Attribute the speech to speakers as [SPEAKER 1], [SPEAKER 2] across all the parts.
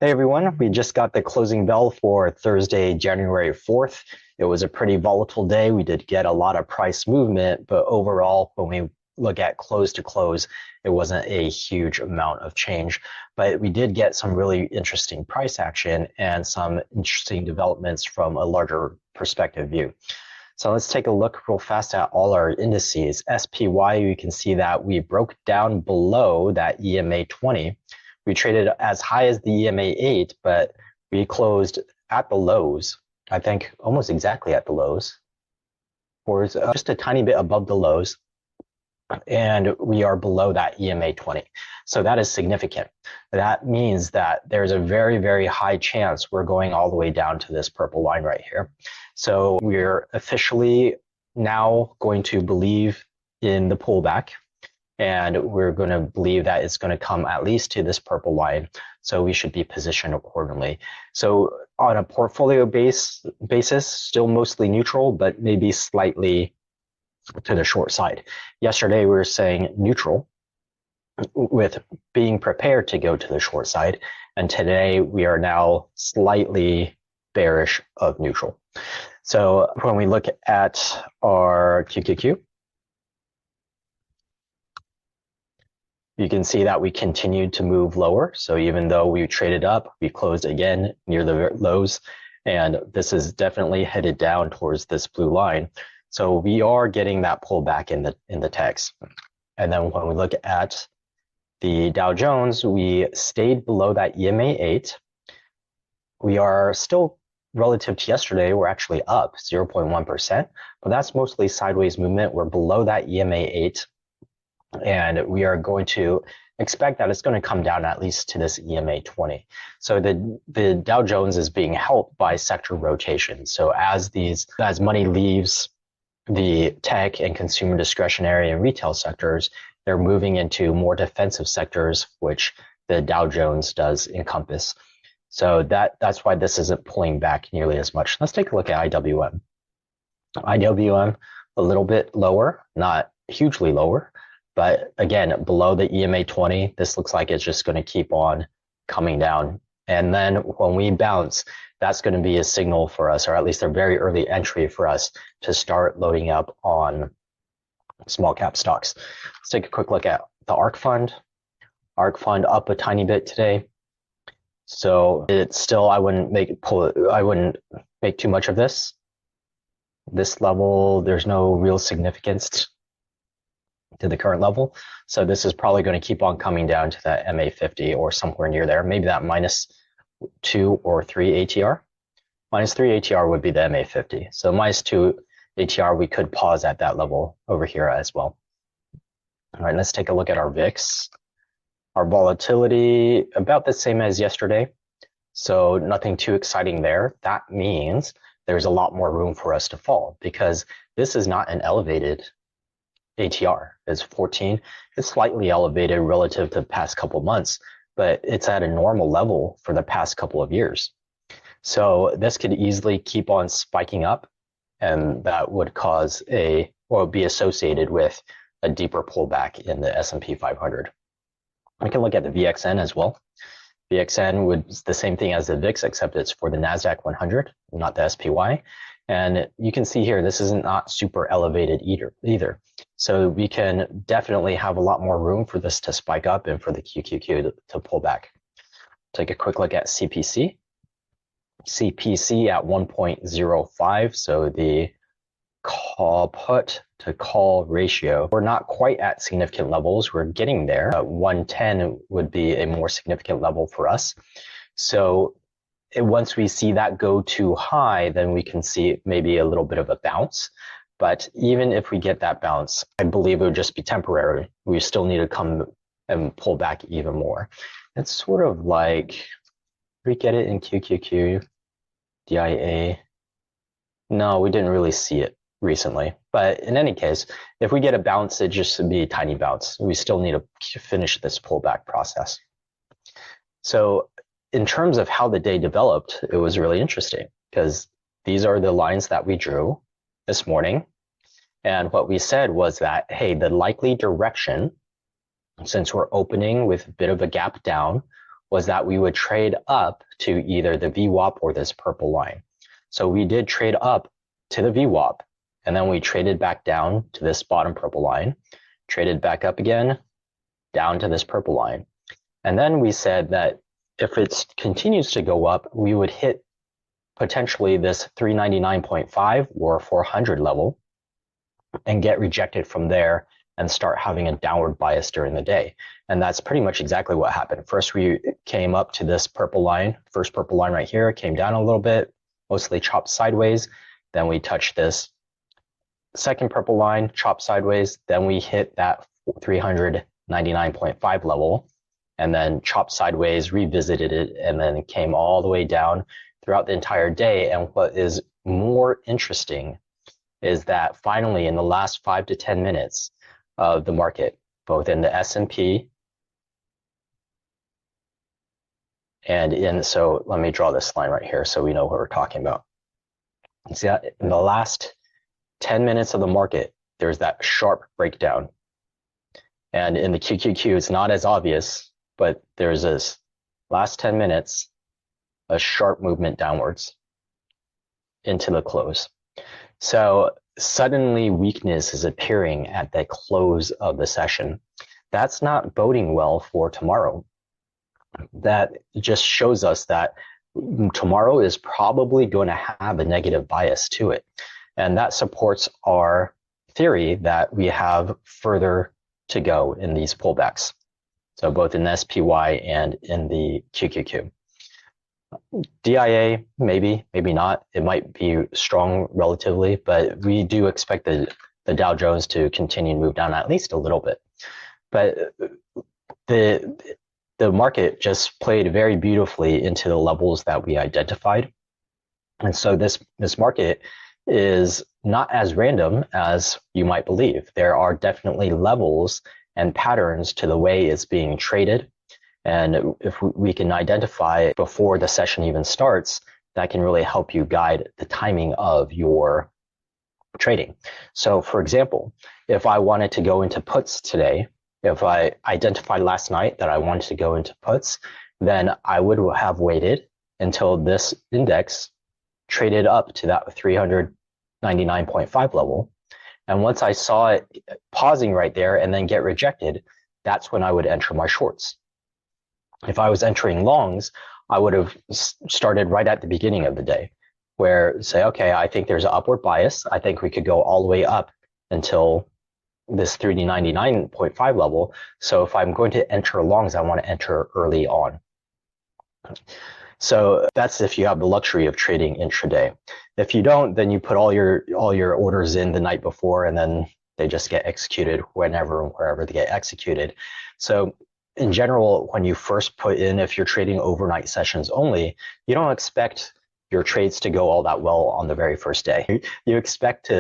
[SPEAKER 1] Hey everyone, we just got the closing bell for Thursday, January 4th. It was a pretty volatile day. We did get a lot of price movement, but overall, when we look at close to close, it wasn't a huge amount of change. But we did get some really interesting price action and some interesting developments from a larger perspective view. So let's take a look real fast at all our indices. SPY, you can see that we broke down below that EMA 20. We traded as high as the EMA 8, but we closed at the lows, I think almost exactly at the lows, or just a tiny bit above the lows, and we are below that EMA 20. So that is significant. That means that there's a very, very high chance we're going all the way down to this purple line right here. So we're officially now going to believe in the pullback, and we're going to believe that it's going to come at least to this purple line. So we should be positioned accordingly. So on a portfolio basis, still mostly neutral, but maybe slightly to the short side. Yesterday, we were saying neutral with being prepared to go to the short side. And today we are now slightly bearish of neutral. So when we look at our QQQ, you can see that we continued to move lower. So even though we traded up, we closed again near the lows. And this is definitely headed down towards this blue line. So we are getting that pullback in the text. And then when we look at the Dow Jones, we stayed below that EMA 8. We are still, relative to yesterday, we're actually up 0.1%, but that's mostly sideways movement. We're below that EMA 8. And we are going to expect that it's going to come down at least to this EMA 20. So the Dow Jones is being helped by sector rotation. So as money leaves the tech and consumer discretionary and retail sectors, they're moving into more defensive sectors, which the Dow Jones does encompass. So that's why this isn't pulling back nearly as much. Let's take a look at IWM. IWM a little bit lower, not hugely lower, but again, below the EMA 20, this looks like it's just going to keep on coming down. And then when we bounce, that's going to be a signal for us, or at least a very early entry for us to start loading up on small cap stocks. Let's take a quick look at the ARK fund. ARK fund up a tiny bit today. So it's still, I wouldn't make too much of this. This level, there's no real significance to the current level. So this is probably going to keep on coming down to that MA50 or somewhere near there. Maybe that -2 or 3 ATR. -3 ATR would be the MA50. So -2 ATR, we could pause at that level over here as well. All right, let's take a look at our VIX. Our volatility, about the same as yesterday. So nothing too exciting there. That means there's a lot more room for us to fall because this is not an elevated ATR. It's 14. It's slightly elevated relative to the past couple months, but it's at a normal level for the past couple of years. So this could easily keep on spiking up, and that would cause be associated with a deeper pullback in the S&P 500. We can look at the VXN as well. VXN would the same thing as the VIX, except it's for the NASDAQ 100, not the SPY. And you can see here, this is not super elevated either. So we can definitely have a lot more room for this to spike up and for the QQQ to pull back. Take a quick look at CPC. CPC at 1.05, so the put to call ratio. We're not quite at significant levels. We're getting there. 110 would be a more significant level for us. So once we see that go too high, then we can see maybe a little bit of a bounce. But even if we get that bounce, I believe it would just be temporary. We still need to come and pull back even more. It's sort of like, we get it in QQQ, DIA. No, we didn't really see it recently. But in any case, if we get a bounce, it just would be a tiny bounce. We still need to finish this pullback process. So in terms of how the day developed, it was really interesting because these are the lines that we drew this morning. And what we said was that, hey, the likely direction, since we're opening with a bit of a gap down, was that we would trade up to either the VWAP or this purple line. So we did trade up to the VWAP, and then we traded back down to this bottom purple line, traded back up again, down to this purple line. And then we said that if it continues to go up, we would hit potentially this 399.5 or 400 level and get rejected from there and start having a downward bias during the day. And that's pretty much exactly what happened. First, we came up to this purple line, first purple line right here, came down a little bit, mostly chopped sideways. Then we touched this second purple line, chopped sideways. Then we hit that 399.5 level and then chopped sideways, revisited it, and then came all the way down throughout the entire day. And what is more interesting is that finally in the last 5 to 10 minutes of the market, both in the S&P and so let me draw this line right here so we know what we're talking about. See that in the last 10 minutes of the market, there's that sharp breakdown. And in the QQQ, it's not as obvious, but there's this last 10 minutes, a sharp movement downwards into the close. So suddenly weakness is appearing at the close of the session. That's not boding well for tomorrow. That just shows us that tomorrow is probably going to have a negative bias to it. And that supports our theory that we have further to go in these pullbacks. So both in the SPY and in the QQQ. DIA, maybe not. It might be strong relatively, but we do expect the Dow Jones to continue to move down at least a little bit. But the market just played very beautifully into the levels that we identified. And so this market is not as random as you might believe. There are definitely levels and patterns to the way it's being traded. And if we can identify before the session even starts, that can really help you guide the timing of your trading. So for example, if I wanted to go into puts today, if I identified last night that I wanted to go into puts, then I would have waited until this index traded up to that 399.5 level. And once I saw it pausing right there and then get rejected, that's when I would enter my shorts. If I was entering longs, I would have started right at the beginning of the day, where say, okay, I think there's an upward bias. I think we could go all the way up until this 399.5 level. So if I'm going to enter longs, I want to enter early on. So that's if you have the luxury of trading intraday. If you don't, then you put all your orders in the night before, and then they just get executed whenever and wherever they get executed. So in general, when you first put in, if you're trading overnight sessions only, you don't expect your trades to go all that well on the very first day. You expect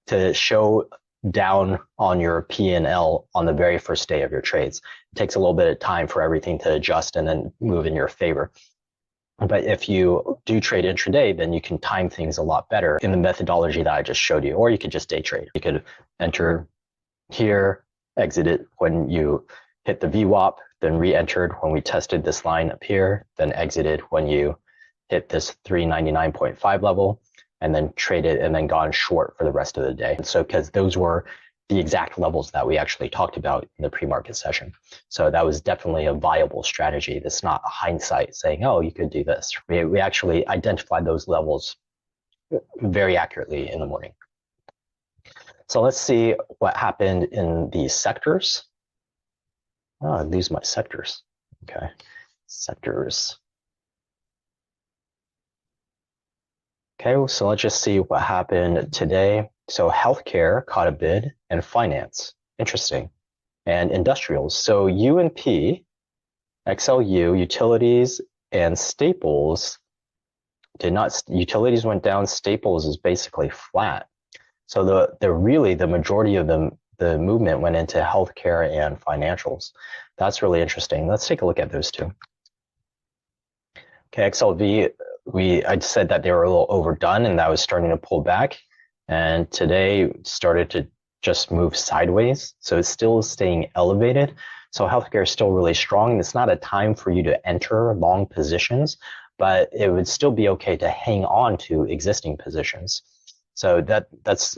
[SPEAKER 1] to show down on your P&L on the very first day of your trades. It takes a little bit of time for everything to adjust and then move in your favor. But if you do trade intraday, then you can time things a lot better in the methodology that I just showed you, or you could just day trade. You could enter here, exit it when you hit the VWAP, then re-entered when we tested this line up here, then exited when you hit this 399.5 level, and then traded and then gone short for the rest of the day. So because those were the exact levels that we actually talked about in the pre-market session. So that was definitely a viable strategy. That's not hindsight saying, oh, you could do this. We actually identified those levels very accurately in the morning. So let's see what happened in the sectors. Oh, I lose my sectors. Okay, sectors. Okay, so let's just see what happened today. So healthcare caught a bid and finance, interesting, and industrials. So UNP, XLU, utilities, and staples did not. Utilities went down. Staples is basically flat. So the majority of the movement went into healthcare and financials. That's really interesting. Let's take a look at those two. Okay, XLV, I said that they were a little overdone and that was starting to pull back. And today started to just move sideways. So it's still staying elevated. So healthcare is still really strong. It's not a time for you to enter long positions, but it would still be okay to hang on to existing positions. So that's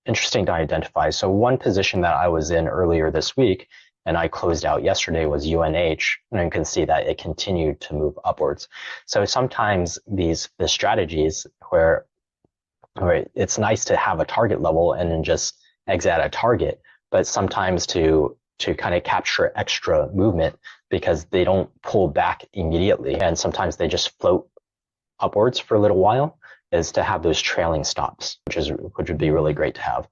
[SPEAKER 1] interesting to identify. So one position that I was in earlier this week and I closed out yesterday was UNH, and you can see that it continued to move upwards. So sometimes the strategies where it's nice to have a target level and then just exit at a target, but sometimes to kind of capture extra movement because they don't pull back immediately, and sometimes they just float upwards for a little while, is to have those trailing stops, which would be really great to have.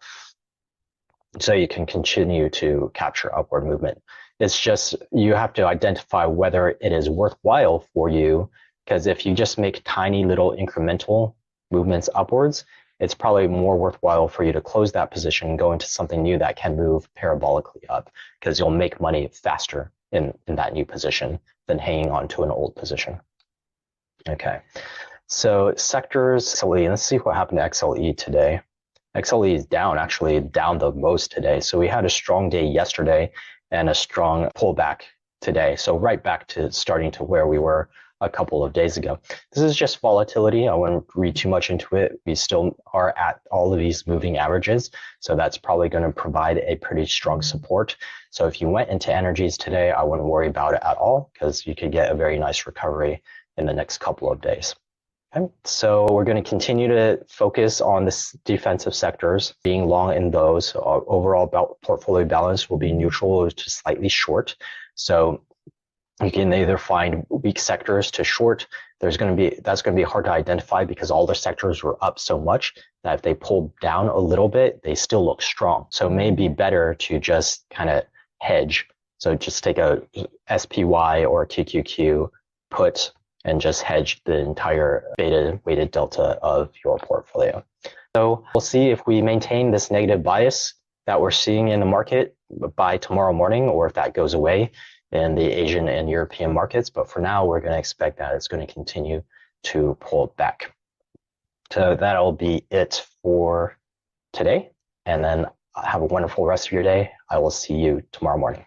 [SPEAKER 1] So you can continue to capture upward movement. It's just you have to identify whether it is worthwhile for you, because if you just make tiny little incremental movements upwards, it's probably more worthwhile for you to close that position and go into something new that can move parabolically up, because you'll make money faster in that new position than hanging on to an old position. Okay, so sectors, XLE, let's see what happened to XLE today. XLE is down, actually down the most today. So we had a strong day yesterday and a strong pullback today. So right back to starting to where we were a couple of days ago. This is just volatility. I wouldn't read too much into it. We still are at all of these moving averages. So that's probably going to provide a pretty strong support. So if you went into energies today, I wouldn't worry about it at all, because you could get a very nice recovery in the next couple of days. Okay, so we're going to continue to focus on this defensive sectors, being long in those. Overall portfolio balance will be neutral or to slightly short. So you can either find weak sectors to short. That's going to be hard to identify because all the sectors were up so much that if they pull down a little bit, they still look strong. So it may be better to just kind of hedge. So just take a SPY or QQQ put and just hedge the entire beta weighted delta of your portfolio. So we'll see if we maintain this negative bias that we're seeing in the market by tomorrow morning, or if that goes away in the Asian and European markets. But for now, we're going to expect that it's going to continue to pull back. So that'll be it for today. And then have a wonderful rest of your day. I will see you tomorrow morning.